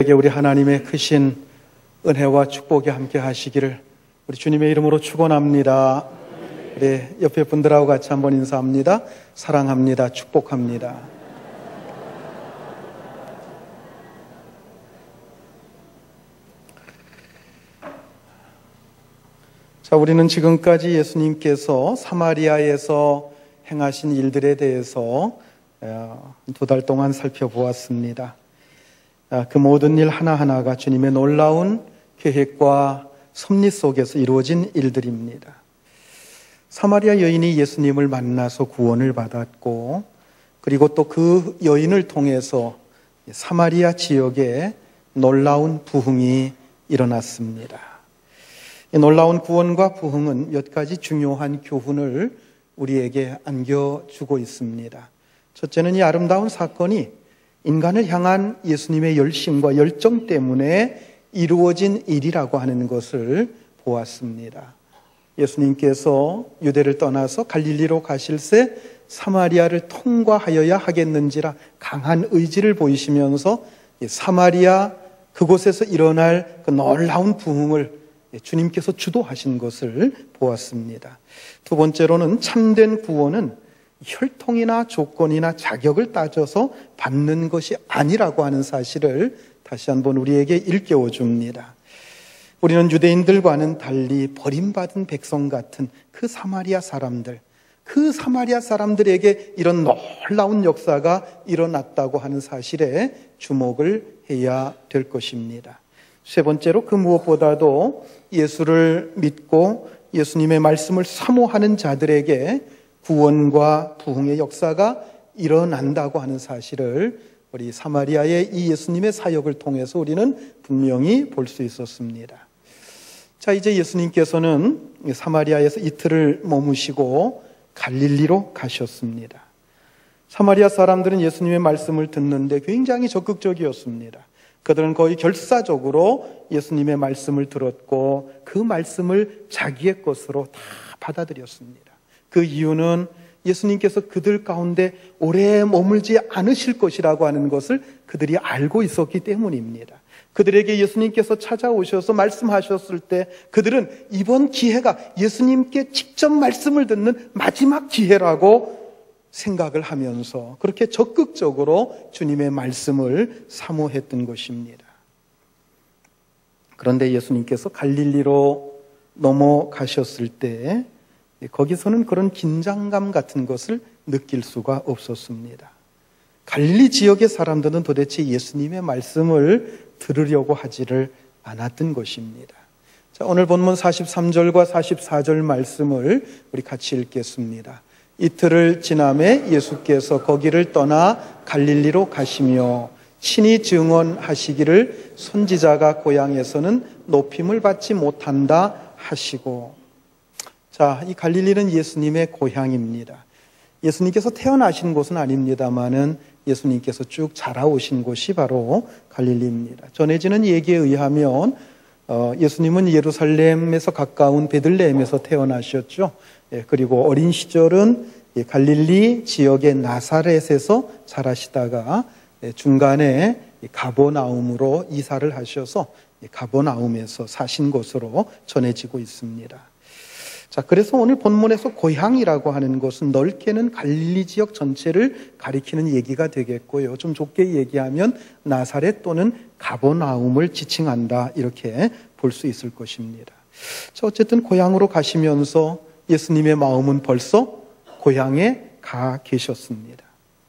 우리 하나님의 크신 은혜와 축복이 함께 하시기를 우리 주님의 이름으로 축원합니다. 우리 옆에 분들하고 같이 한번 인사합니다. 사랑합니다. 축복합니다. 자, 우리는 지금까지 예수님께서 사마리아에서 행하신 일들에 대해서 2달 동안 살펴보았습니다. 그 모든 일 하나하나가 주님의 놀라운 계획과 섭리 속에서 이루어진 일들입니다. 사마리아 여인이 예수님을 만나서 구원을 받았고, 그리고 또 그 여인을 통해서 사마리아 지역에 놀라운 부흥이 일어났습니다. 이 놀라운 구원과 부흥은 몇 가지 중요한 교훈을 우리에게 안겨주고 있습니다. 첫째는 이 아름다운 사건이 인간을 향한 예수님의 열심과 열정 때문에 이루어진 일이라고 하는 것을 보았습니다. 예수님께서 유대를 떠나서 갈릴리로 가실새 사마리아를 통과하여야 하겠는지라 강한 의지를 보이시면서 사마리아 그곳에서 일어날 그 놀라운 부흥을 주님께서 주도하신 것을 보았습니다. 두 번째로는 참된 구원은 혈통이나 조건이나 자격을 따져서 받는 것이 아니라고 하는 사실을 다시 한번 우리에게 일깨워 줍니다. 우리는 유대인들과는 달리 버림받은 백성 같은 그 사마리아 사람들에게 이런 놀라운 역사가 일어났다고 하는 사실에 주목을 해야 될 것입니다. 세 번째로 그 무엇보다도 예수를 믿고 예수님의 말씀을 사모하는 자들에게 구원과 부흥의 역사가 일어난다고 하는 사실을 우리 사마리아의 이 예수님의 사역을 통해서 우리는 분명히 볼 수 있었습니다. 자, 이제 예수님께서는 사마리아에서 이틀을 머무시고 갈릴리로 가셨습니다. 사마리아 사람들은 예수님의 말씀을 듣는데 굉장히 적극적이었습니다. 그들은 거의 결사적으로 예수님의 말씀을 들었고 그 말씀을 자기의 것으로 다 받아들였습니다. 그 이유는 예수님께서 그들 가운데 오래 머물지 않으실 것이라고 하는 것을 그들이 알고 있었기 때문입니다. 그들에게 예수님께서 찾아오셔서 말씀하셨을 때 그들은 이번 기회가 예수님께 직접 말씀을 듣는 마지막 기회라고 생각을 하면서 그렇게 적극적으로 주님의 말씀을 사모했던 것입니다. 그런데 예수님께서 갈릴리로 넘어가셨을 때 거기서는 그런 긴장감 같은 것을 느낄 수가 없었습니다. 갈릴리 지역의 사람들은 도대체 예수님의 말씀을 들으려고 하지를 않았던 것입니다. 자, 오늘 본문 43절과 44절 말씀을 우리 같이 읽겠습니다. 이틀을 지남에 예수께서 거기를 떠나 갈릴리로 가시며 친히 증언하시기를 선지자가 고향에서는 높임을 받지 못한다 하시고. 자, 이 갈릴리는 예수님의 고향입니다. 예수님께서 태어나신 곳은 아닙니다만은 예수님께서 쭉 자라오신 곳이 바로 갈릴리입니다. 전해지는 얘기에 의하면 예수님은 예루살렘에서 가까운 베들레헴에서 태어나셨죠. 그리고 어린 시절은 갈릴리 지역의 나사렛에서 자라시다가 중간에 가버나움으로 이사를 하셔서 가버나움에서 사신 것으로 전해지고 있습니다. 자, 그래서 오늘 본문에서 고향이라고 하는 것은 넓게는 갈릴리 지역 전체를 가리키는 얘기가 되겠고요. 좀 좁게 얘기하면 나사렛 또는 가버나움을 지칭한다 이렇게 볼 수 있을 것입니다. 자, 어쨌든 고향으로 가시면서 예수님의 마음은 벌써 고향에 가 계셨습니다.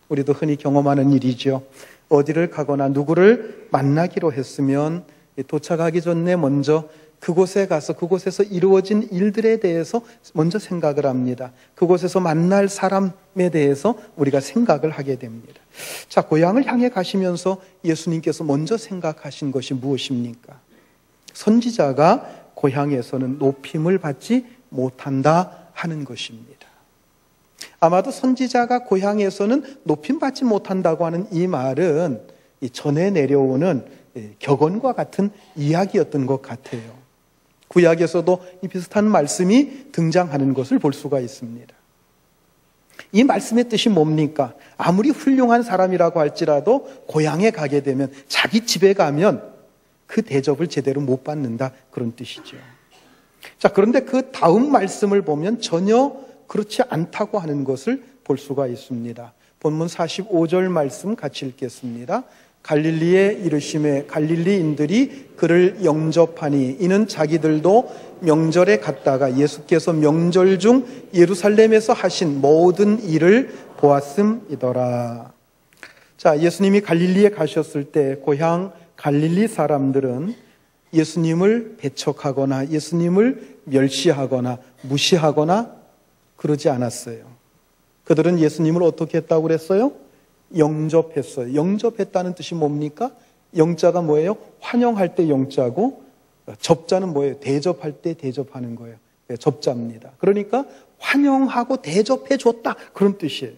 우리도 흔히 경험하는 일이죠. 어디를 가거나 누구를 만나기로 했으면 도착하기 전에 먼저 그곳에 가서 그곳에서 이루어진 일들에 대해서 먼저 생각을 합니다. 그곳에서 만날 사람에 대해서 우리가 생각을 하게 됩니다. 자, 고향을 향해 가시면서 예수님께서 먼저 생각하신 것이 무엇입니까? 선지자가 고향에서는 높임을 받지 못한다 하는 것입니다. 아마도 선지자가 고향에서는 높임받지 못한다고 하는 이 말은 전해 내려오는 격언과 같은 이야기였던 것 같아요. 구약에서도 이 비슷한 말씀이 등장하는 것을 볼 수가 있습니다. 이 말씀의 뜻이 뭡니까? 아무리 훌륭한 사람이라고 할지라도 고향에 가게 되면, 자기 집에 가면 그 대접을 제대로 못 받는다, 그런 뜻이죠. 자, 그런데 그 다음 말씀을 보면 전혀 그렇지 않다고 하는 것을 볼 수가 있습니다. 본문 45절 말씀 같이 읽겠습니다. 갈릴리에 이르심에 갈릴리인들이 그를 영접하니 이는 자기들도 명절에 갔다가 예수께서 명절 중 예루살렘에서 하신 모든 일을 보았음이더라. 자, 예수님이 갈릴리에 가셨을 때 고향 갈릴리 사람들은 예수님을 배척하거나 예수님을 멸시하거나 무시하거나 그러지 않았어요. 그들은 예수님을 어떻게 했다고 그랬어요? 영접했어요. 영접했다는 뜻이 뭡니까? 영자가 뭐예요? 환영할 때 영자고, 접자는 뭐예요? 대접할 때 대접하는 거예요. 접자입니다. 그러니까 환영하고 대접해 줬다, 그런 뜻이에요.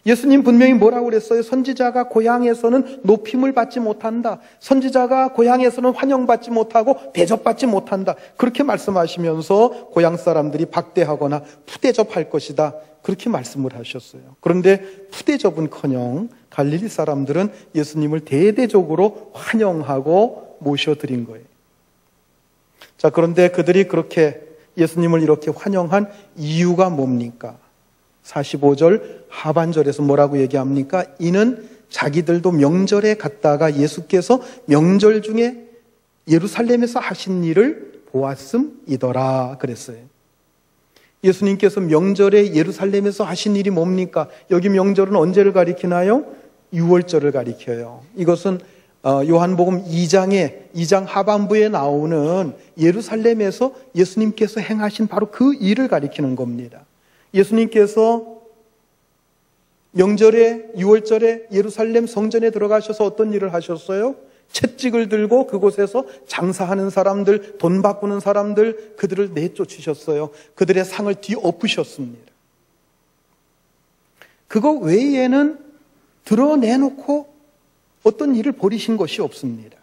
예수님 분명히 뭐라고 그랬어요? 선지자가 고향에서는 높임을 받지 못한다. 선지자가 고향에서는 환영받지 못하고 대접받지 못한다. 그렇게 말씀하시면서 고향 사람들이 박대하거나 푸대접할 것이다, 그렇게 말씀을 하셨어요. 그런데 푸대접은커녕 갈릴리 사람들은 예수님을 대대적으로 환영하고 모셔드린 거예요. 자, 그런데 그들이 그렇게 예수님을 이렇게 환영한 이유가 뭡니까? 45절 하반절에서 뭐라고 얘기합니까? 이는 자기들도 명절에 갔다가 예수께서 명절 중에 예루살렘에서 하신 일을 보았음이더라 그랬어요. 예수님께서 명절에 예루살렘에서 하신 일이 뭡니까? 여기 명절은 언제를 가리키나요? 6월절을 가리켜요. 이것은 요한복음 2장 하반부에 나오는 예루살렘에서 예수님께서 행하신 바로 그 일을 가리키는 겁니다. 예수님께서 명절에 6월절에 예루살렘 성전에 들어가셔서 어떤 일을 하셨어요? 채찍을 들고 그곳에서 장사하는 사람들, 돈 바꾸는 사람들, 그들을 내쫓으셨어요. 그들의 상을 뒤엎으셨습니다. 그거 외에는 드러내놓고 어떤 일을 벌이신 것이 없습니다.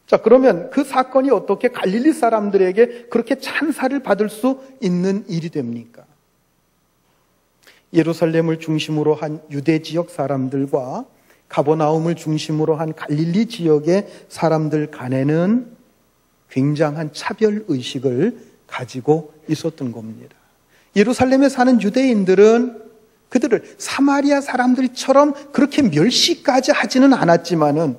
자, 그러면 그 사건이 어떻게 갈릴리 사람들에게 그렇게 찬사를 받을 수 있는 일이 됩니까? 예루살렘을 중심으로 한 유대 지역 사람들과 가버나움을 중심으로 한 갈릴리 지역의 사람들 간에는 굉장한 차별의식을 가지고 있었던 겁니다. 예루살렘에 사는 유대인들은 그들을 사마리아 사람들처럼 그렇게 멸시까지 하지는 않았지만은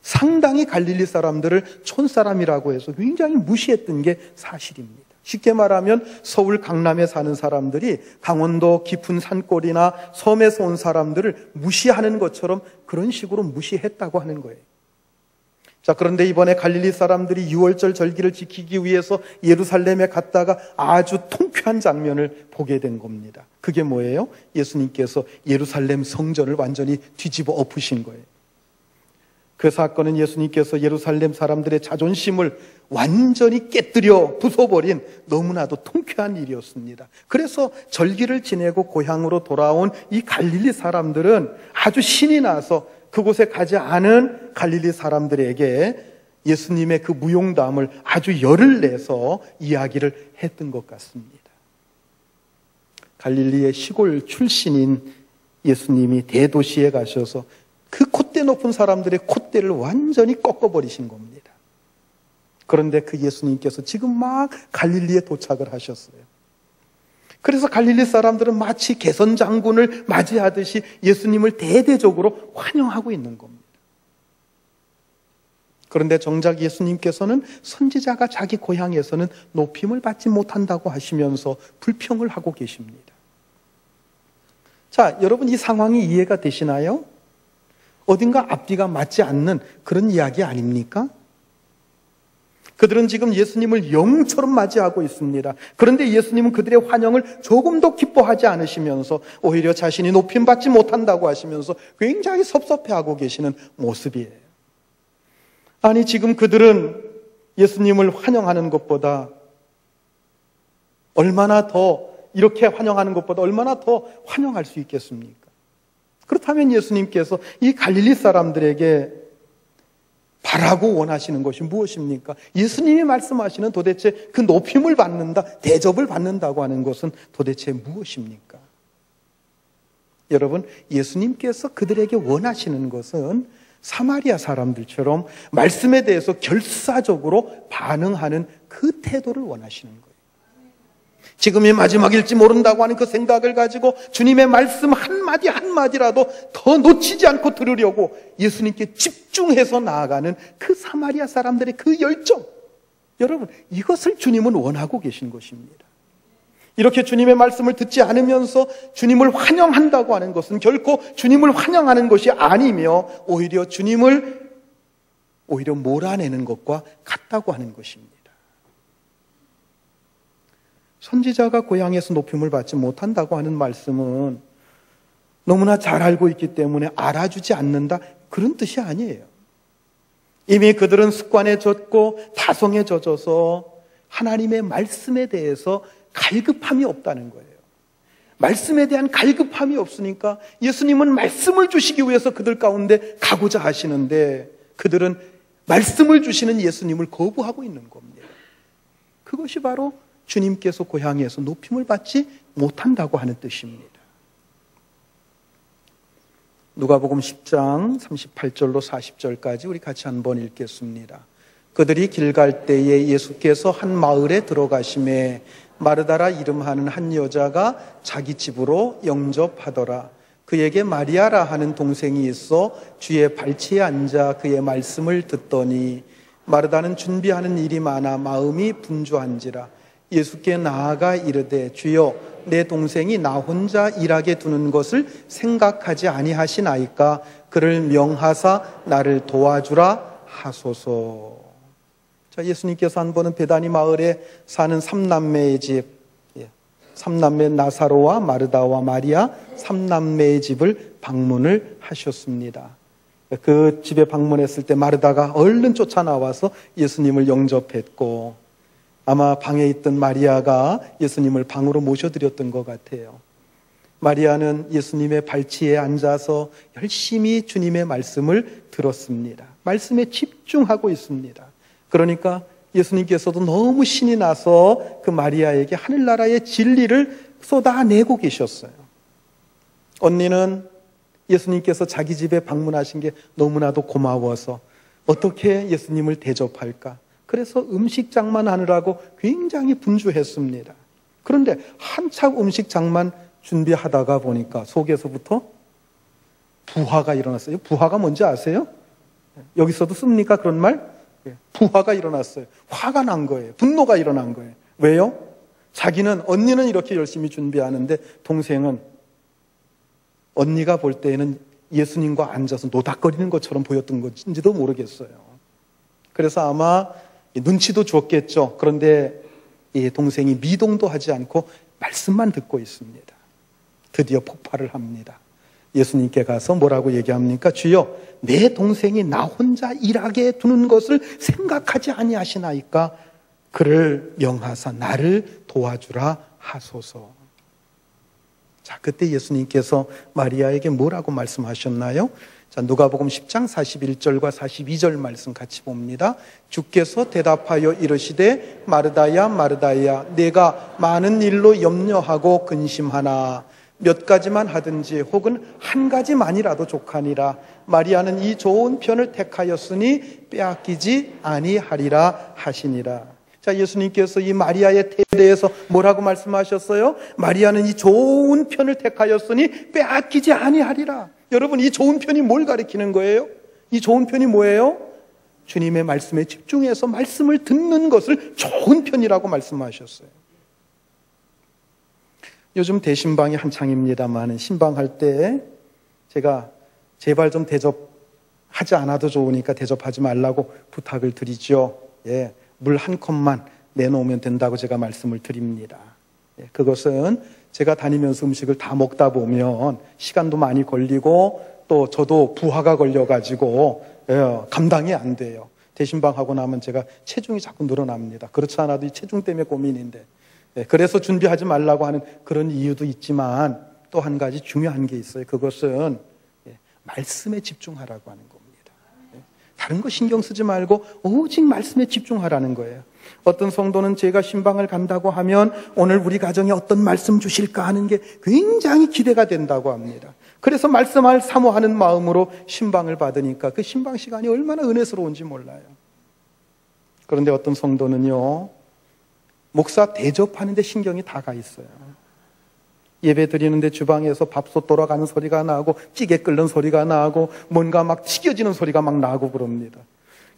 상당히 갈릴리 사람들을 촌사람이라고 해서 굉장히 무시했던 게 사실입니다. 쉽게 말하면 서울 강남에 사는 사람들이 강원도 깊은 산골이나 섬에서 온 사람들을 무시하는 것처럼 그런 식으로 무시했다고 하는 거예요. 자, 그런데 이번에 갈릴리 사람들이 6월절 절기를 지키기 위해서 예루살렘에 갔다가 아주 통쾌한 장면을 보게 된 겁니다. 그게 뭐예요? 예수님께서 예루살렘 성전을 완전히 뒤집어 엎으신 거예요. 그 사건은 예수님께서 예루살렘 사람들의 자존심을 완전히 깨뜨려 부숴버린 너무나도 통쾌한 일이었습니다. 그래서 절기를 지내고 고향으로 돌아온 이 갈릴리 사람들은 아주 신이 나서 그곳에 가지 않은 갈릴리 사람들에게 예수님의 그 무용담을 아주 열을 내서 이야기를 했던 것 같습니다. 갈릴리의 시골 출신인 예수님이 대도시에 가셔서 그 콧대 높은 사람들의 콧대를 완전히 꺾어버리신 겁니다. 그런데 그 예수님께서 지금 막 갈릴리에 도착을 하셨어요. 그래서 갈릴리 사람들은 마치 개선 장군을 맞이하듯이 예수님을 대대적으로 환영하고 있는 겁니다. 그런데 정작 예수님께서는 선지자가 자기 고향에서는 높임을 받지 못한다고 하시면서 불평을 하고 계십니다. 자, 여러분 이 상황이 이해가 되시나요? 어딘가 앞뒤가 맞지 않는 그런 이야기 아닙니까? 그들은 지금 예수님을 영처럼 맞이하고 있습니다. 그런데 예수님은 그들의 환영을 조금도 기뻐하지 않으시면서 오히려 자신이 높임받지 못한다고 하시면서 굉장히 섭섭해하고 계시는 모습이에요. 아니, 지금 그들은 예수님을 환영하는 것보다 얼마나 더 이렇게 환영하는 것보다 얼마나 더 환영할 수 있겠습니까? 그렇다면 예수님께서 이 갈릴리 사람들에게 바라고 원하시는 것이 무엇입니까? 예수님이 말씀하시는 도대체 그 높임을 받는다, 대접을 받는다고 하는 것은 도대체 무엇입니까? 여러분, 예수님께서 그들에게 원하시는 것은 사마리아 사람들처럼 말씀에 대해서 결사적으로 반응하는 그 태도를 원하시는 거예요. 지금이 마지막일지 모른다고 하는 그 생각을 가지고 주님의 말씀 한마디 한마디라도 더 놓치지 않고 들으려고 예수님께 집중해서 나아가는 그 사마리아 사람들의 그 열정, 여러분, 이것을 주님은 원하고 계신 것입니다. 이렇게 주님의 말씀을 듣지 않으면서 주님을 환영한다고 하는 것은 결코 주님을 환영하는 것이 아니며 오히려 주님을 몰아내는 것과 같다고 하는 것입니다. 선지자가 고향에서 높임을 받지 못한다고 하는 말씀은 너무나 잘 알고 있기 때문에 알아주지 않는다, 그런 뜻이 아니에요. 이미 그들은 습관에 젖고 다성에 젖어서 하나님의 말씀에 대해서 갈급함이 없다는 거예요. 말씀에 대한 갈급함이 없으니까 예수님은 말씀을 주시기 위해서 그들 가운데 가고자 하시는데 그들은 말씀을 주시는 예수님을 거부하고 있는 겁니다. 그것이 바로 주님께서 고향에서 높임을 받지 못한다고 하는 뜻입니다. 누가복음 10장 38절로 40절까지 우리 같이 한번 읽겠습니다. 그들이 길 갈 때에 예수께서 한 마을에 들어가심에 마르다라 이름하는 한 여자가 자기 집으로 영접하더라. 그에게 마리아라 하는 동생이 있어 주의 발치에 앉아 그의 말씀을 듣더니 마르다는 준비하는 일이 많아 마음이 분주한지라. 예수께 나아가 이르되 주여 내 동생이 나 혼자 일하게 두는 것을 생각하지 아니하시나이까 그를 명하사 나를 도와주라 하소서. 자, 예수님께서 한 번은 베다니 마을에 사는 삼남매의 집, 삼남매 나사로와 마르다와 마리아 삼남매의 집을 방문을 하셨습니다. 그 집에 방문했을 때 마르다가 얼른 쫓아나와서 예수님을 영접했고 아마 방에 있던 마리아가 예수님을 방으로 모셔드렸던 것 같아요. 마리아는 예수님의 발치에 앉아서 열심히 주님의 말씀을 들었습니다. 말씀에 집중하고 있습니다. 그러니까 예수님께서도 너무 신이 나서 그 마리아에게 하늘나라의 진리를 쏟아내고 계셨어요. 언니는 예수님께서 자기 집에 방문하신 게 너무나도 고마워서 어떻게 예수님을 대접할까? 그래서 음식 장만하느라고 굉장히 분주했습니다. 그런데 한참 음식 장만 준비하다가 보니까 속에서부터 부화가 일어났어요. 부화가 뭔지 아세요? 여기서도 씁니까? 그런 말? 부화가 일어났어요. 화가 난 거예요. 분노가 일어난 거예요. 왜요? 언니는 이렇게 열심히 준비하는데 동생은 언니가 볼 때에는 예수님과 앉아서 노닥거리는 것처럼 보였던 건지도 모르겠어요. 그래서 아마 눈치도 줬겠죠. 그런데 이 동생이 미동도 하지 않고 말씀만 듣고 있습니다. 드디어 폭발을 합니다. 예수님께 가서 뭐라고 얘기합니까? 주여, 내 동생이 나 혼자 일하게 두는 것을 생각하지 아니하시나이까 그를 명하사 나를 도와주라 하소서. 자, 그때 예수님께서 마리아에게 뭐라고 말씀하셨나요? 자, 누가복음 10장 41절과 42절 말씀 같이 봅니다. 주께서 대답하여 이르시되 마르다야 마르다야 내가 많은 일로 염려하고 근심하나 몇 가지만 하든지 혹은 한 가지만이라도 족하니라. 마리아는 이 좋은 편을 택하였으니 빼앗기지 아니하리라 하시니라. 자, 예수님께서 이 마리아의 태에 대해서 뭐라고 말씀하셨어요? 마리아는 이 좋은 편을 택하였으니 빼앗기지 아니하리라. 여러분, 이 좋은 편이 뭘 가리키는 거예요? 이 좋은 편이 뭐예요? 주님의 말씀에 집중해서 말씀을 듣는 것을 좋은 편이라고 말씀하셨어요. 요즘 대신방이 한창입니다만 신방할 때 제가 제발 좀 대접하지 않아도 좋으니까 대접하지 말라고 부탁을 드리죠. 예, 물 한 컵만 내놓으면 된다고 제가 말씀을 드립니다. 예, 그것은 제가 다니면서 음식을 다 먹다 보면 시간도 많이 걸리고 또 저도 부하가 걸려가지고 감당이 안 돼요. 대신방 하고 나면 제가 체중이 자꾸 늘어납니다. 그렇지 않아도 이 체중 때문에 고민인데 그래서 준비하지 말라고 하는 그런 이유도 있지만 또 한 가지 중요한 게 있어요. 그것은 말씀에 집중하라고 하는 겁니다. 다른 거 신경 쓰지 말고 오직 말씀에 집중하라는 거예요. 어떤 성도는 제가 신방을 간다고 하면 오늘 우리 가정에 어떤 말씀 주실까 하는 게 굉장히 기대가 된다고 합니다. 그래서 말씀을 사모하는 마음으로 신방을 받으니까 그 신방 시간이 얼마나 은혜스러운지 몰라요. 그런데 어떤 성도는요, 목사 대접하는데 신경이 다 가 있어요. 예배 드리는데 주방에서 밥솥 돌아가는 소리가 나고 찌개 끓는 소리가 나고 뭔가 막 튀겨지는 소리가 막 나고 그럽니다.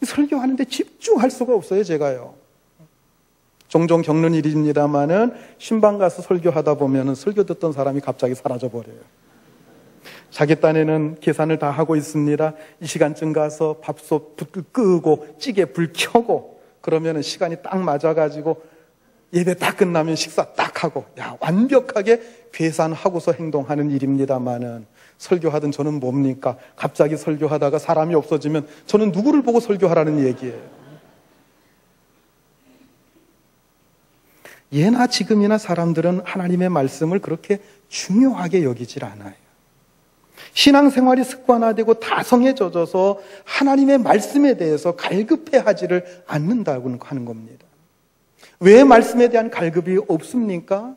설교하는데 집중할 수가 없어요, 제가요. 종종 겪는 일입니다만은 신방 가서 설교하다 보면은 설교 듣던 사람이 갑자기 사라져 버려요. 자기 딴에는 계산을 다 하고 있습니다. 이 시간쯤 가서 밥솥 불 끄고 찌개 불 켜고 그러면은 시간이 딱 맞아가지고 예배 딱 끝나면 식사 딱 하고, 야, 완벽하게 계산하고서 행동하는 일입니다만은 설교하던 저는 뭡니까? 갑자기 설교하다가 사람이 없어지면 저는 누구를 보고 설교하라는 얘기예요? 예나 지금이나 사람들은 하나님의 말씀을 그렇게 중요하게 여기질 않아요. 신앙생활이 습관화되고 다성에 젖어서 하나님의 말씀에 대해서 갈급해하지를 않는다고 하는 겁니다. 왜 말씀에 대한 갈급이 없습니까?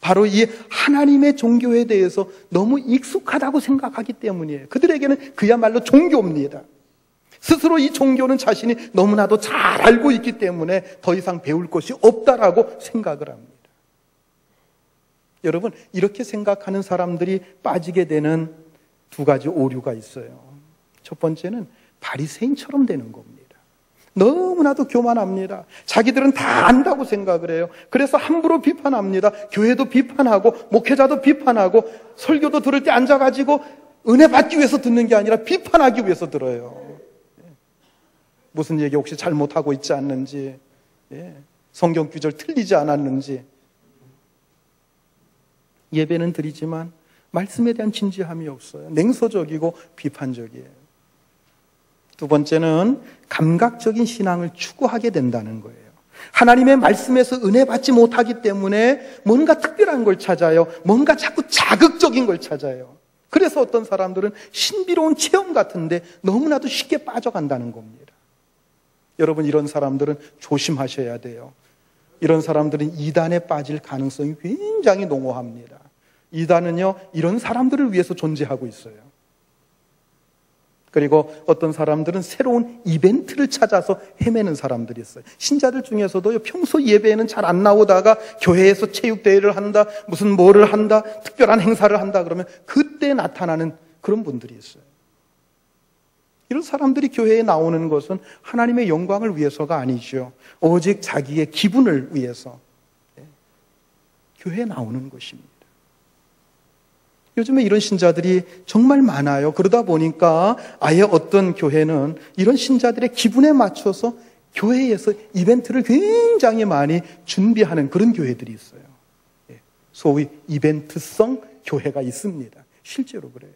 바로 이 하나님의 종교에 대해서 너무 익숙하다고 생각하기 때문이에요. 그들에게는 그야말로 종교입니다. 스스로 이 종교는 자신이 너무나도 잘 알고 있기 때문에 더 이상 배울 것이 없다라고 생각을 합니다. 여러분, 이렇게 생각하는 사람들이 빠지게 되는 두 가지 오류가 있어요. 첫 번째는 바리새인처럼 되는 겁니다. 너무나도 교만합니다. 자기들은 다 안다고 생각을 해요. 그래서 함부로 비판합니다. 교회도 비판하고 목회자도 비판하고 설교도 들을 때 앉아가지고 은혜 받기 위해서 듣는 게 아니라 비판하기 위해서 들어요. 무슨 얘기 혹시 잘못하고 있지 않는지, 성경 구절 틀리지 않았는지. 예배는 드리지만 말씀에 대한 진지함이 없어요. 냉소적이고 비판적이에요. 두 번째는 감각적인 신앙을 추구하게 된다는 거예요. 하나님의 말씀에서 은혜 받지 못하기 때문에 뭔가 특별한 걸 찾아요. 뭔가 자꾸 자극적인 걸 찾아요. 그래서 어떤 사람들은 신비로운 체험 같은데 너무나도 쉽게 빠져간다는 겁니다. 여러분, 이런 사람들은 조심하셔야 돼요. 이런 사람들은 이단에 빠질 가능성이 굉장히 농후합니다. 이단은요, 이런 사람들을 위해서 존재하고 있어요. 그리고 어떤 사람들은 새로운 이벤트를 찾아서 헤매는 사람들이 있어요. 신자들 중에서도요, 평소 예배에는 잘 안 나오다가 교회에서 체육대회를 한다, 무슨 뭐를 한다, 특별한 행사를 한다 그러면 그때 나타나는 그런 분들이 있어요. 이런 사람들이 교회에 나오는 것은 하나님의 영광을 위해서가 아니죠. 오직 자기의 기분을 위해서 교회에 나오는 것입니다. 요즘에 이런 신자들이 정말 많아요. 그러다 보니까 아예 어떤 교회는 이런 신자들의 기분에 맞춰서 교회에서 이벤트를 굉장히 많이 준비하는 그런 교회들이 있어요. 소위 이벤트성 교회가 있습니다. 실제로 그래요.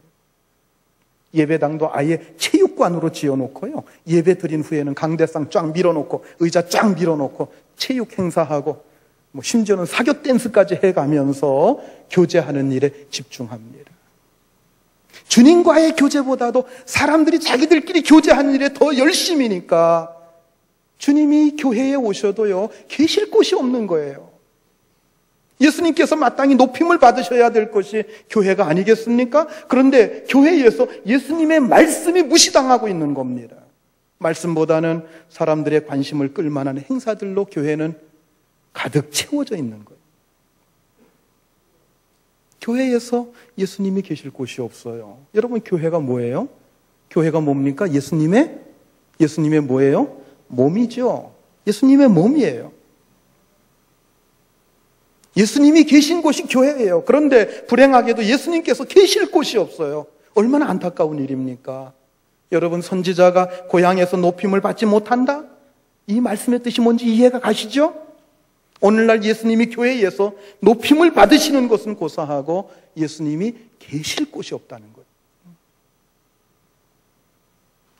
예배당도 아예 체육관으로 지어놓고요. 예배 드린 후에는 강대상 쫙 밀어놓고 의자 쫙 밀어놓고 체육 행사하고 심지어는 사교 댄스까지 해가면서 교제하는 일에 집중합니다. 주님과의 교제보다도 사람들이 자기들끼리 교제하는 일에 더 열심이니까 주님이 교회에 오셔도요, 계실 곳이 없는 거예요. 예수님께서 마땅히 높임을 받으셔야 될 것이 교회가 아니겠습니까? 그런데 교회에서 예수님의 말씀이 무시당하고 있는 겁니다. 말씀보다는 사람들의 관심을 끌만한 행사들로 교회는 가득 채워져 있는 거예요. 교회에서 예수님이 계실 곳이 없어요. 여러분, 교회가 뭐예요? 교회가 뭡니까? 예수님의 뭐예요? 몸이죠. 예수님의 몸이에요. 예수님이 계신 곳이 교회예요. 그런데 불행하게도 예수님께서 계실 곳이 없어요. 얼마나 안타까운 일입니까? 여러분, 선지자가 고향에서 높임을 받지 못한다? 이 말씀의 뜻이 뭔지 이해가 가시죠? 오늘날 예수님이 교회에서 높임을 받으시는 것은 고사하고 예수님이 계실 곳이 없다는 거예요.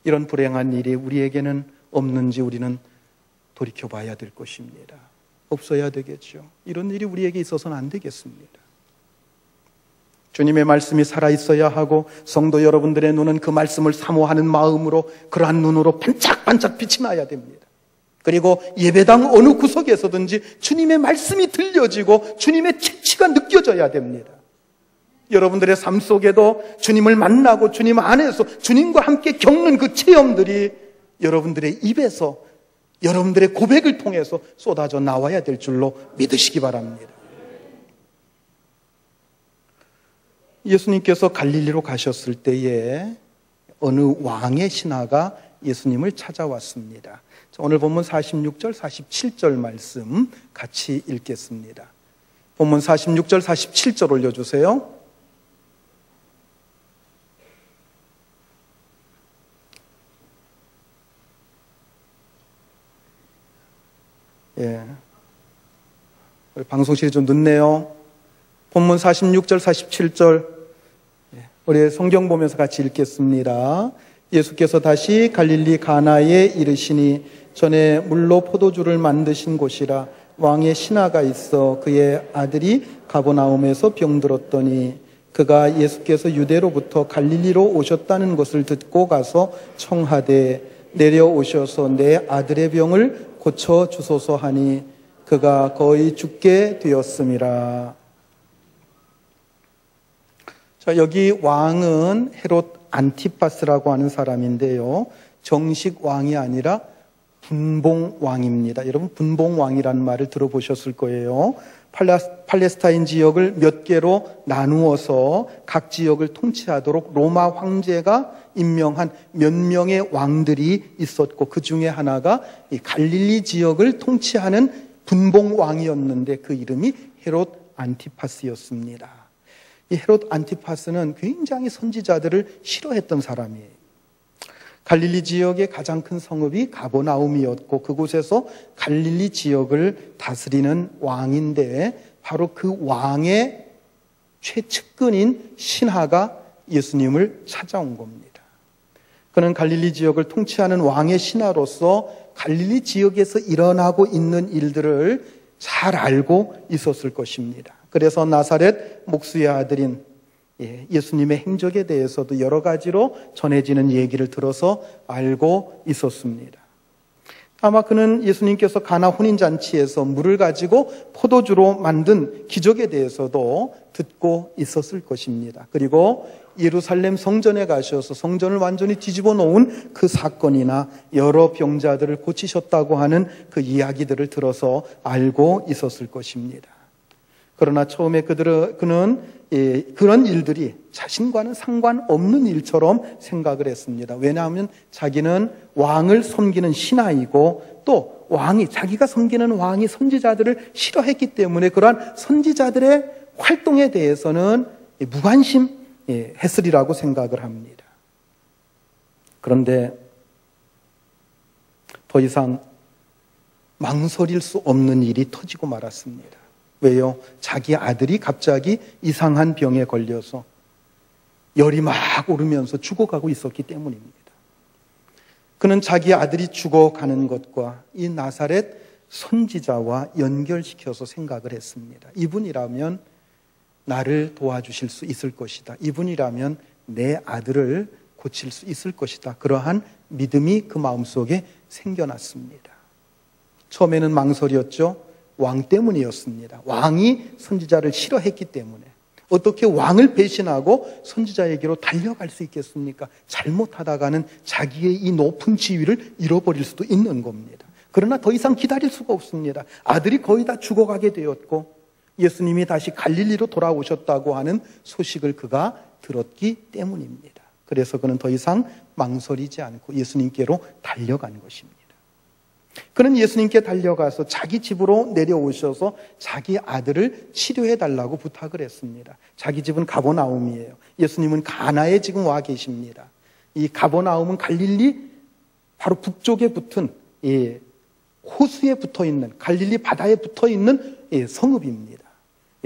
이런 불행한 일이 우리에게는 없는지 우리는 돌이켜봐야 될 것입니다. 없어야 되겠죠. 이런 일이 우리에게 있어서는 안 되겠습니다. 주님의 말씀이 살아있어야 하고 성도 여러분들의 눈은 그 말씀을 사모하는 마음으로 그러한 눈으로 반짝반짝 빛이 나야 됩니다. 그리고 예배당 어느 구석에서든지 주님의 말씀이 들려지고 주님의 채취가 느껴져야 됩니다. 여러분들의 삶 속에도 주님을 만나고 주님 안에서 주님과 함께 겪는 그 체험들이 여러분들의 입에서 여러분들의 고백을 통해서 쏟아져 나와야 될 줄로 믿으시기 바랍니다. 예수님께서 갈릴리로 가셨을 때에 어느 왕의 신하가 예수님을 찾아왔습니다. 오늘 본문 46절, 47절 말씀 같이 읽겠습니다. 본문 46절, 47절 올려주세요. 예. 우리 방송실이 좀 늦네요. 본문 46절, 47절. 우리 성경 보면서 같이 읽겠습니다. 예수께서 다시 갈릴리 가나에 이르시니 전에 물로 포도주를 만드신 곳이라 왕의 신하가 있어 그의 아들이 가버나움에서 병들었더니 그가 예수께서 유대로부터 갈릴리로 오셨다는 것을 듣고 가서 청하되 내려오셔서 내 아들의 병을 고쳐 주소서 하니 그가 거의 죽게 되었음이라. 자, 여기 왕은 헤롯 안티파스라고 하는 사람인데요. 정식 왕이 아니라 분봉왕입니다. 여러분 분봉왕이라는 말을 들어보셨을 거예요. 팔레스타인 지역을 몇 개로 나누어서 각 지역을 통치하도록 로마 황제가 임명한 몇 명의 왕들이 있었고 그 중에 하나가 이 갈릴리 지역을 통치하는 분봉왕이었는데 그 이름이 헤롯 안티파스였습니다. 이 헤롯 안티파스는 굉장히 선지자들을 싫어했던 사람이에요. 갈릴리 지역의 가장 큰 성읍이 가버나움이었고 그곳에서 갈릴리 지역을 다스리는 왕인데 바로 그 왕의 최측근인 신하가 예수님을 찾아온 겁니다. 그는 갈릴리 지역을 통치하는 왕의 신하로서 갈릴리 지역에서 일어나고 있는 일들을 잘 알고 있었을 것입니다. 그래서 나사렛 목수의 아들인 예수님의 행적에 대해서도 여러 가지로 전해지는 얘기를 들어서 알고 있었습니다. 아마 그는 예수님께서 가나 혼인잔치에서 물을 가지고 포도주로 만든 기적에 대해서도 듣고 있었을 것입니다. 그리고 예루살렘 성전에 가셔서 성전을 완전히 뒤집어 놓은 그 사건이나 여러 병자들을 고치셨다고 하는 그 이야기들을 들어서 알고 있었을 것입니다. 그러나 처음에 그는 그런 일들이 자신과는 상관없는 일처럼 생각을 했습니다. 왜냐하면 자기는 왕을 섬기는 신하이고 또 자기가 섬기는 왕이 선지자들을 싫어했기 때문에 그러한 선지자들의 활동에 대해서는 무관심했으리라고 생각을 합니다. 그런데 더 이상 망설일 수 없는 일이 터지고 말았습니다. 왜요? 자기 아들이 갑자기 이상한 병에 걸려서 열이 막 오르면서 죽어가고 있었기 때문입니다. 그는 자기 아들이 죽어가는 것과 이 나사렛 선지자와 연결시켜서 생각을 했습니다. 이분이라면 나를 도와주실 수 있을 것이다. 이분이라면 내 아들을 고칠 수 있을 것이다. 그러한 믿음이 그 마음속에 생겨났습니다. 처음에는 망설였죠. 왕 때문이었습니다. 왕이 선지자를 싫어했기 때문에 어떻게 왕을 배신하고 선지자에게로 달려갈 수 있겠습니까? 잘못하다가는 자기의 이 높은 지위를 잃어버릴 수도 있는 겁니다. 그러나 더 이상 기다릴 수가 없습니다. 아들이 거의 다 죽어가게 되었고 예수님이 다시 갈릴리로 돌아오셨다고 하는 소식을 그가 들었기 때문입니다. 그래서 그는 더 이상 망설이지 않고 예수님께로 달려간 것입니다. 그는 예수님께 달려가서 자기 집으로 내려오셔서 자기 아들을 치료해달라고 부탁을 했습니다. 자기 집은 가버나움이에요. 예수님은 가나에 지금 와 계십니다. 이 가버나움은 갈릴리 바로 북쪽에 붙은 호수에 붙어있는 갈릴리 바다에 붙어있는 성읍입니다.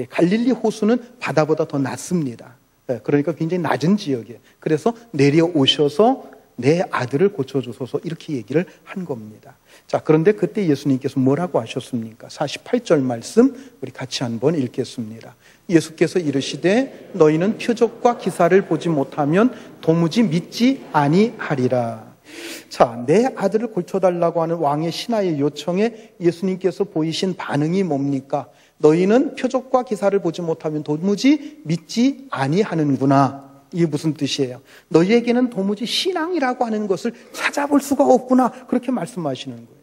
갈릴리 호수는 바다보다 더 낮습니다. 그러니까 굉장히 낮은 지역이에요. 그래서 내려오셔서 내 아들을 고쳐주소서 이렇게 얘기를 한 겁니다. 자, 그런데 그때 예수님께서 뭐라고 하셨습니까? 48절 말씀 우리 같이 한번 읽겠습니다. 예수께서 이르시되 너희는 표적과 기사를 보지 못하면 도무지 믿지 아니하리라. 자, 내 아들을 고쳐달라고 하는 왕의 신하의 요청에 예수님께서 보이신 반응이 뭡니까? 너희는 표적과 기사를 보지 못하면 도무지 믿지 아니하는구나. 이게 무슨 뜻이에요? 너희에게는 도무지 신앙이라고 하는 것을 찾아볼 수가 없구나. 그렇게 말씀하시는 거예요.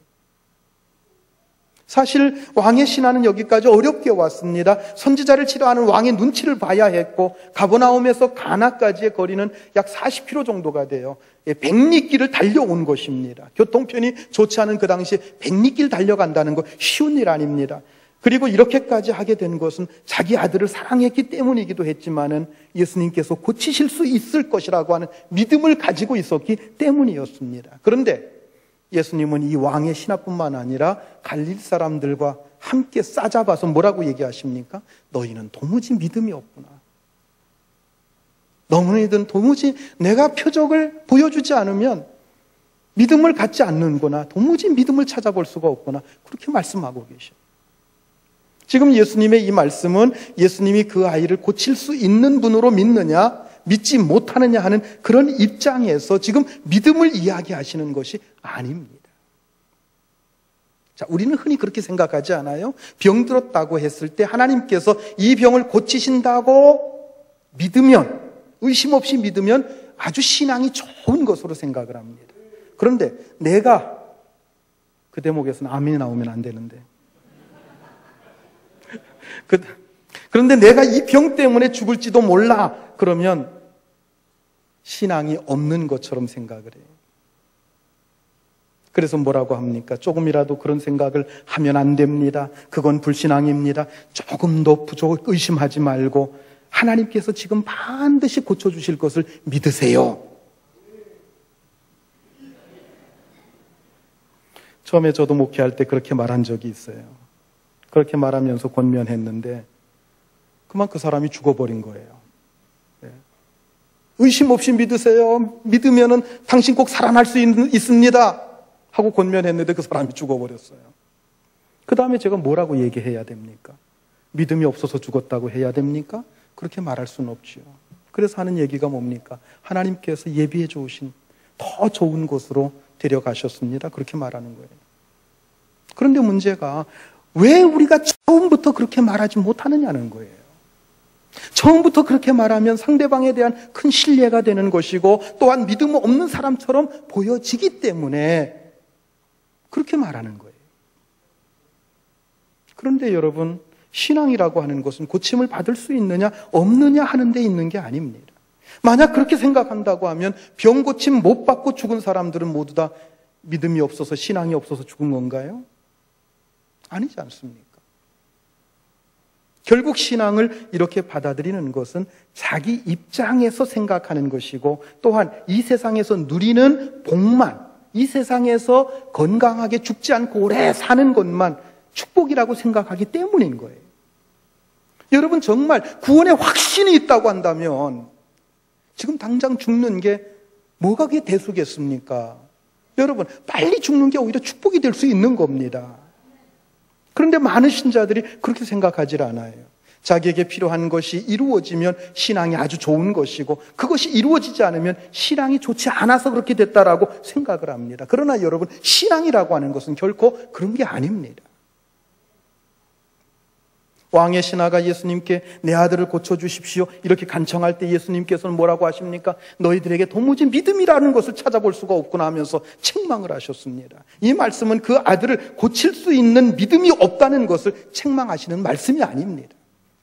사실 왕의 신하는 여기까지 어렵게 왔습니다. 선지자를 치러하는 왕의 눈치를 봐야 했고, 가버나움에서 가나까지의 거리는 약 40km 정도가 돼요. 백리길을 달려온 것입니다. 교통편이 좋지 않은 그 당시에 백리길 달려간다는 거 쉬운 일 아닙니다. 그리고 이렇게까지 하게 된 것은 자기 아들을 사랑했기 때문이기도 했지만은 예수님께서 고치실 수 있을 것이라고 하는 믿음을 가지고 있었기 때문이었습니다. 그런데 예수님은 이 왕의 신하뿐만 아니라 갈릴리 사람들과 함께 싸잡아서 뭐라고 얘기하십니까? 너희는 도무지 믿음이 없구나. 너희들은 도무지 내가 표적을 보여주지 않으면 믿음을 갖지 않는구나. 도무지 믿음을 찾아볼 수가 없구나. 그렇게 말씀하고 계셔요. 지금 예수님의 이 말씀은 예수님이 그 아이를 고칠 수 있는 분으로 믿느냐, 믿지 못하느냐 하는 그런 입장에서 지금 믿음을 이야기하시는 것이 아닙니다. 자, 우리는 흔히 그렇게 생각하지 않아요? 병 들었다고 했을 때 하나님께서 이 병을 고치신다고 믿으면, 의심 없이 믿으면 아주 신앙이 좋은 것으로 생각을 합니다. 그런데 내가 그 대목에서는 아멘이 나오면 안 되는데, 그런데 내가 이 병 때문에 죽을지도 몰라. 그러면 신앙이 없는 것처럼 생각을 해요. 그래서 뭐라고 합니까? 조금이라도 그런 생각을 하면 안 됩니다. 그건 불신앙입니다. 조금도 의심하지 말고 하나님께서 지금 반드시 고쳐주실 것을 믿으세요. 처음에 저도 목회할 때 그렇게 말한 적이 있어요. 그렇게 말하면서 권면했는데 그만 그 사람이 죽어버린 거예요. 의심 없이 믿으세요. 믿으면은 당신 꼭 살아날 수 있습니다. 하고 권면했는데 그 사람이 죽어버렸어요. 그 다음에 제가 뭐라고 얘기해야 됩니까? 믿음이 없어서 죽었다고 해야 됩니까? 그렇게 말할 수는 없지요. 그래서 하는 얘기가 뭡니까? 하나님께서 예비해 주신 더 좋은 곳으로 데려가셨습니다. 그렇게 말하는 거예요. 그런데 문제가 왜 우리가 처음부터 그렇게 말하지 못하느냐는 거예요. 처음부터 그렇게 말하면 상대방에 대한 큰 신뢰가 되는 것이고 또한 믿음 없는 사람처럼 보여지기 때문에 그렇게 말하는 거예요. 그런데 여러분, 신앙이라고 하는 것은 고침을 받을 수 있느냐 없느냐 하는 데 있는 게 아닙니다. 만약 그렇게 생각한다고 하면 병 고침 못 받고 죽은 사람들은 모두 다 믿음이 없어서 신앙이 없어서 죽은 건가요? 아니지 않습니까? 결국 신앙을 이렇게 받아들이는 것은 자기 입장에서 생각하는 것이고 또한 이 세상에서 누리는 복만, 이 세상에서 건강하게 죽지 않고 오래 사는 것만 축복이라고 생각하기 때문인 거예요. 여러분, 정말 구원에 확신이 있다고 한다면 지금 당장 죽는 게 뭐가 그게 대수겠습니까? 여러분, 빨리 죽는 게 오히려 축복이 될 수 있는 겁니다. 그런데 많은 신자들이 그렇게 생각하지 않아요. 자기에게 필요한 것이 이루어지면 신앙이 아주 좋은 것이고 그것이 이루어지지 않으면 신앙이 좋지 않아서 그렇게 됐다라고 생각을 합니다. 그러나 여러분, 신앙이라고 하는 것은 결코 그런 게 아닙니다. 왕의 신하가 예수님께 내 아들을 고쳐주십시오 이렇게 간청할 때 예수님께서는 뭐라고 하십니까? 너희들에게 도무지 믿음이라는 것을 찾아볼 수가 없구나 하면서 책망을 하셨습니다. 이 말씀은 그 아들을 고칠 수 있는 믿음이 없다는 것을 책망하시는 말씀이 아닙니다.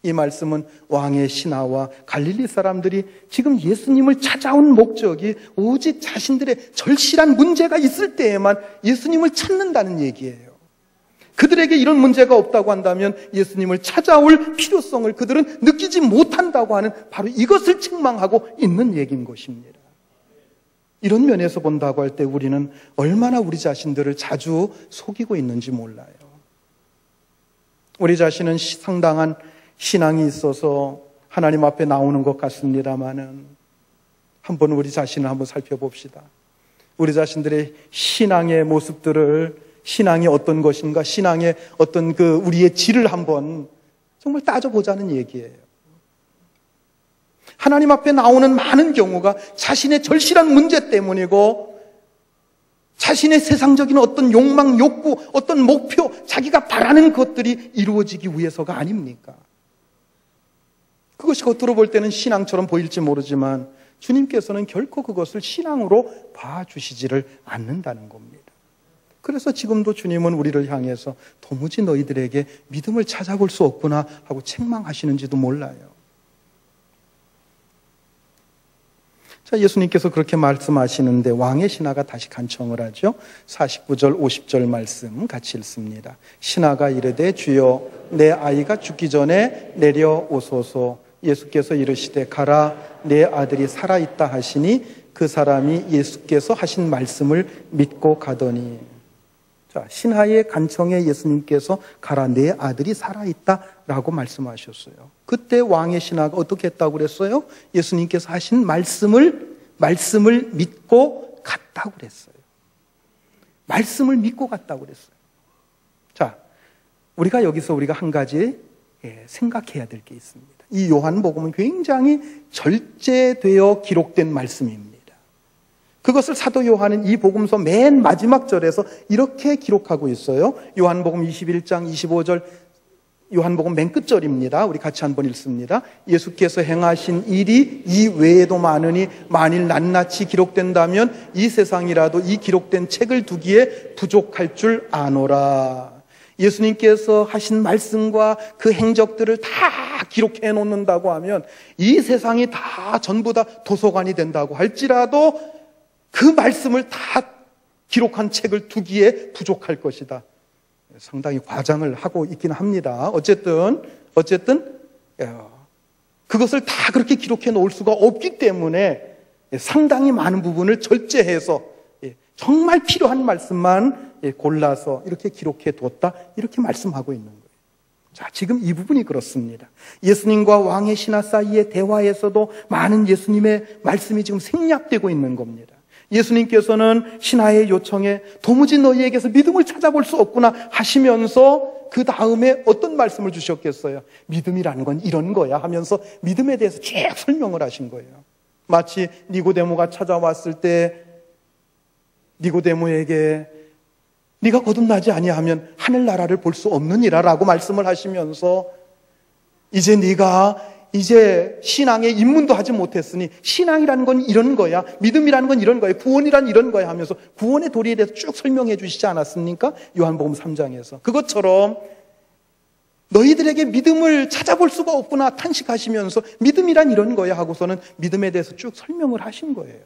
이 말씀은 왕의 신하와 갈릴리 사람들이 지금 예수님을 찾아온 목적이 오직 자신들의 절실한 문제가 있을 때에만 예수님을 찾는다는 얘기예요. 그들에게 이런 문제가 없다고 한다면 예수님을 찾아올 필요성을 그들은 느끼지 못한다고 하는 바로 이것을 책망하고 있는 얘기인 것입니다. 이런 면에서 본다고 할 때 우리는 얼마나 우리 자신들을 자주 속이고 있는지 몰라요. 우리 자신은 상당한 신앙이 있어서 하나님 앞에 나오는 것 같습니다만은 한번 우리 자신을 한번 살펴봅시다. 우리 자신들의 신앙의 모습들을 신앙이 어떤 것인가, 신앙의 어떤 우리의 질을 한번 정말 따져보자는 얘기예요. 하나님 앞에 나오는 많은 경우가 자신의 절실한 문제 때문이고 자신의 세상적인 어떤 욕망, 욕구, 어떤 목표, 자기가 바라는 것들이 이루어지기 위해서가 아닙니까? 그것이 겉으로 볼 때는 신앙처럼 보일지 모르지만 주님께서는 결코 그것을 신앙으로 봐주시지를 않는다는 겁니다. 그래서 지금도 주님은 우리를 향해서 도무지 너희들에게 믿음을 찾아볼 수 없구나 하고 책망하시는지도 몰라요. 자, 예수님께서 그렇게 말씀하시는데 왕의 신하가 다시 간청을 하죠. 49절 50절 말씀 같이 읽습니다. 신하가 이르되 주여 내 아이가 죽기 전에 내려오소서. 예수께서 이르시되 가라 내 아들이 살아있다 하시니 그 사람이 예수께서 하신 말씀을 믿고 가더니. 자, 신하의 간청에 예수님께서 가라 내 아들이 살아있다라고 말씀하셨어요. 그때 왕의 신하가 어떻게 했다고 그랬어요? 예수님께서 하신 말씀을 믿고 갔다고 그랬어요. 말씀을 믿고 갔다고 그랬어요. 자, 우리가 여기서 한 가지 생각해야 될 게 있습니다. 이 요한복음은 굉장히 절제되어 기록된 말씀입니다. 그것을 사도 요한은 이 복음서 맨 마지막 절에서 이렇게 기록하고 있어요. 요한복음 21장 25절, 요한복음 맨 끝절입니다. 우리 같이 한번 읽습니다. 예수께서 행하신 일이 이 외에도 많으니 만일 낱낱이 기록된다면 이 세상이라도 이 기록된 책을 두기에 부족할 줄 아노라. 예수님께서 하신 말씀과 그 행적들을 다 기록해 놓는다고 하면 이 세상이 다 전부 다 도서관이 된다고 할지라도 그 말씀을 다 기록한 책을 두기에 부족할 것이다. 상당히 과장을 하고 있긴 합니다. 어쨌든 그것을 다 그렇게 기록해 놓을 수가 없기 때문에 상당히 많은 부분을 절제해서 정말 필요한 말씀만 골라서 이렇게 기록해 두었다, 이렇게 말씀하고 있는 거예요. 자, 지금 이 부분이 그렇습니다. 예수님과 왕의 신하 사이의 대화에서도 많은 예수님의 말씀이 지금 생략되고 있는 겁니다. 예수님께서는 신하의 요청에 도무지 너희에게서 믿음을 찾아볼 수 없구나 하시면서 그 다음에 어떤 말씀을 주셨겠어요? 믿음이라는 건 이런 거야 하면서 믿음에 대해서 쭉 설명을 하신 거예요. 마치 니고데모가 찾아왔을 때 니고데모에게 네가 거듭나지 아니하면 하늘나라를 볼 수 없느니라라고 말씀을 하시면서 이제 네가 신앙에 입문도 하지 못했으니 신앙이라는 건 이런 거야, 믿음이라는 건 이런 거야, 구원이란 이런 거야 하면서 구원의 도리에 대해서 쭉 설명해 주시지 않았습니까? 요한복음 3장에서. 그것처럼 너희들에게 믿음을 찾아볼 수가 없구나 탄식하시면서 믿음이란 이런 거야 하고서는 믿음에 대해서 쭉 설명을 하신 거예요.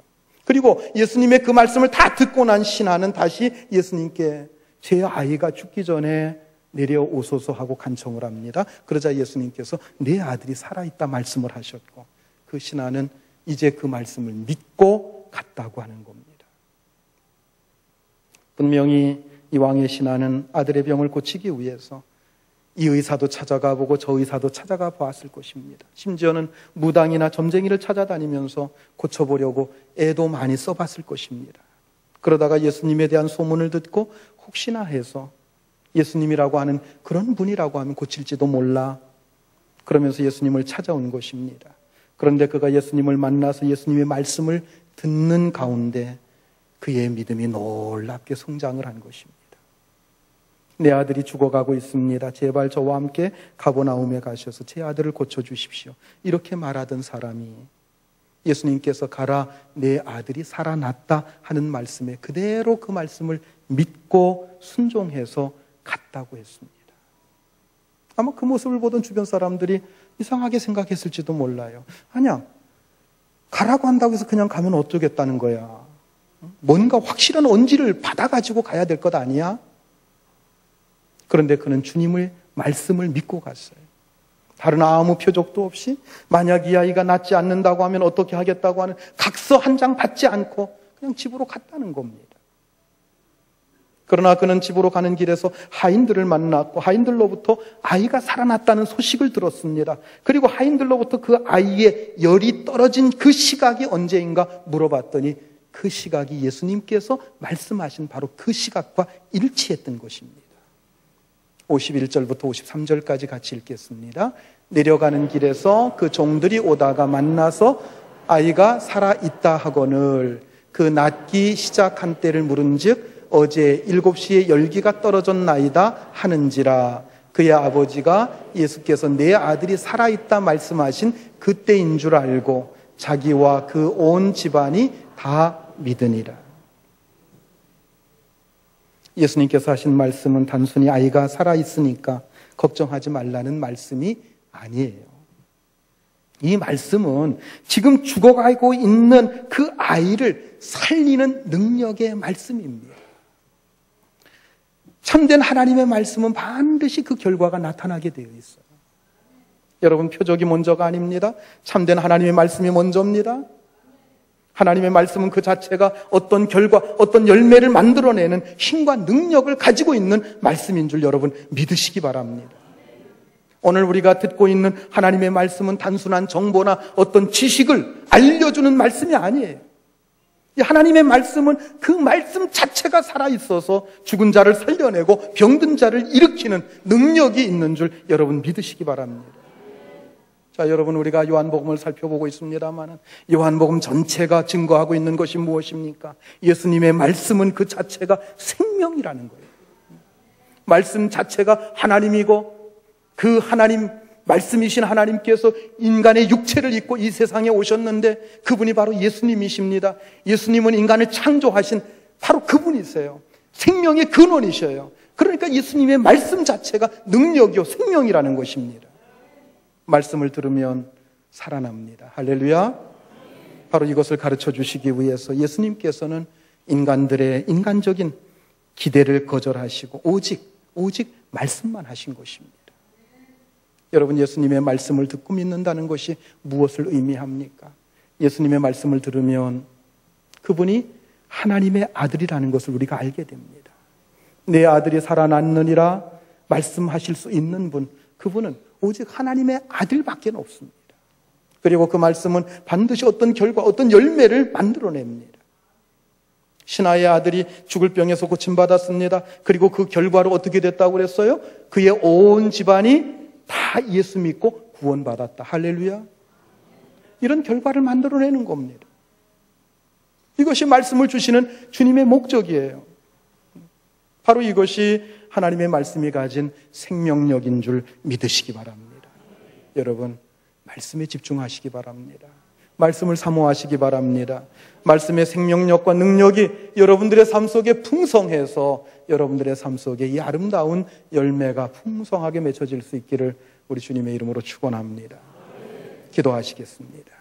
그리고 예수님의 그 말씀을 다 듣고 난 신하는 다시 예수님께 제 아이가 죽기 전에 내려오소서 하고 간청을 합니다. 그러자 예수님께서 내 아들이 살아있다 말씀을 하셨고 그 신하는 이제 그 말씀을 믿고 갔다고 하는 겁니다. 분명히 이 왕의 신하는 아들의 병을 고치기 위해서 이 의사도 찾아가 보고 저 의사도 찾아가 보았을 것입니다. 심지어는 무당이나 점쟁이를 찾아다니면서 고쳐보려고 애도 많이 써봤을 것입니다. 그러다가 예수님에 대한 소문을 듣고 혹시나 해서 예수님이라고 하는 그런 분이라고 하면 고칠지도 몰라 그러면서 예수님을 찾아온 것입니다. 그런데 그가 예수님을 만나서 예수님의 말씀을 듣는 가운데 그의 믿음이 놀랍게 성장을 한 것입니다. 내 아들이 죽어가고 있습니다. 제발 저와 함께 가버나움에 가셔서 제 아들을 고쳐주십시오. 이렇게 말하던 사람이 예수님께서 가라 내 아들이 살아났다 하는 말씀에 그대로 그 말씀을 믿고 순종해서 갔다고 했습니다. 아마 그 모습을 보던 주변 사람들이 이상하게 생각했을지도 몰라요. 아니야, 가라고 한다고 해서 그냥 가면 어쩌겠다는 거야. 뭔가 확실한 언지를 받아가지고 가야 될 것 아니야? 그런데 그는 주님의 말씀을 믿고 갔어요. 다른 아무 표적도 없이 만약 이 아이가 낫지 않는다고 하면 어떻게 하겠다고 하는 각서 한 장 받지 않고 그냥 집으로 갔다는 겁니다. 그러나 그는 집으로 가는 길에서 하인들을 만났고 하인들로부터 아이가 살아났다는 소식을 들었습니다. 그리고 하인들로부터 그 아이의 열이 떨어진 그 시각이 언제인가 물어봤더니 그 시각이 예수님께서 말씀하신 바로 그 시각과 일치했던 것입니다. 51절부터 53절까지 같이 읽겠습니다. 내려가는 길에서 그 종들이 오다가 만나서 아이가 살아있다 하거늘 그 낫기 시작한 때를 물은즉 어제 7시에 열기가 떨어졌나이다 하는지라. 그의 아버지가 예수께서 내 아들이 살아있다 말씀하신 그때인 줄 알고 자기와 그 온 집안이 다 믿으니라. 예수님께서 하신 말씀은 단순히 아이가 살아있으니까 걱정하지 말라는 말씀이 아니에요. 이 말씀은 지금 죽어가고 있는 그 아이를 살리는 능력의 말씀입니다. 참된 하나님의 말씀은 반드시 그 결과가 나타나게 되어 있어요. 여러분, 표적이 먼저가 아닙니다. 참된 하나님의 말씀이 먼저입니다. 하나님의 말씀은 그 자체가 어떤 결과, 어떤 열매를 만들어내는 힘과 능력을 가지고 있는 말씀인 줄 여러분 믿으시기 바랍니다. 오늘 우리가 듣고 있는 하나님의 말씀은 단순한 정보나 어떤 지식을 알려주는 말씀이 아니에요. 이 하나님의 말씀은 그 말씀 자체가 살아있어서 죽은 자를 살려내고 병든 자를 일으키는 능력이 있는 줄 여러분 믿으시기 바랍니다. 자, 여러분, 우리가 요한복음을 살펴보고 있습니다만 요한복음 전체가 증거하고 있는 것이 무엇입니까? 예수님의 말씀은 그 자체가 생명이라는 거예요. 말씀 자체가 하나님이고 그 하나님, 말씀이신 하나님께서 인간의 육체를 입고 이 세상에 오셨는데 그분이 바로 예수님이십니다. 예수님은 인간을 창조하신 바로 그분이세요. 생명의 근원이셔요. 그러니까 예수님의 말씀 자체가 능력이요 생명이라는 것입니다. 말씀을 들으면 살아납니다. 할렐루야. 바로 이것을 가르쳐 주시기 위해서 예수님께서는 인간들의 인간적인 기대를 거절하시고 오직 말씀만 하신 것입니다. 여러분, 예수님의 말씀을 듣고 믿는다는 것이 무엇을 의미합니까? 예수님의 말씀을 들으면 그분이 하나님의 아들이라는 것을 우리가 알게 됩니다. 내 아들이 살아났느니라 말씀하실 수 있는 분, 그분은 오직 하나님의 아들밖에 없습니다. 그리고 그 말씀은 반드시 어떤 결과, 어떤 열매를 만들어냅니다. 신하의 아들이 죽을 병에서 고침받았습니다. 그리고 그 결과로 어떻게 됐다고 그랬어요? 그의 온 집안이 다 예수 믿고 구원받았다. 할렐루야. 이런 결과를 만들어내는 겁니다. 이것이 말씀을 주시는 주님의 목적이에요. 바로 이것이 하나님의 말씀이 가진 생명력인 줄 믿으시기 바랍니다. 여러분, 말씀에 집중하시기 바랍니다. 말씀을 사모하시기 바랍니다. 말씀의 생명력과 능력이 여러분들의 삶 속에 풍성해서 여러분들의 삶 속에 이 아름다운 열매가 풍성하게 맺혀질 수 있기를 우리 주님의 이름으로 축원합니다. 기도하시겠습니다.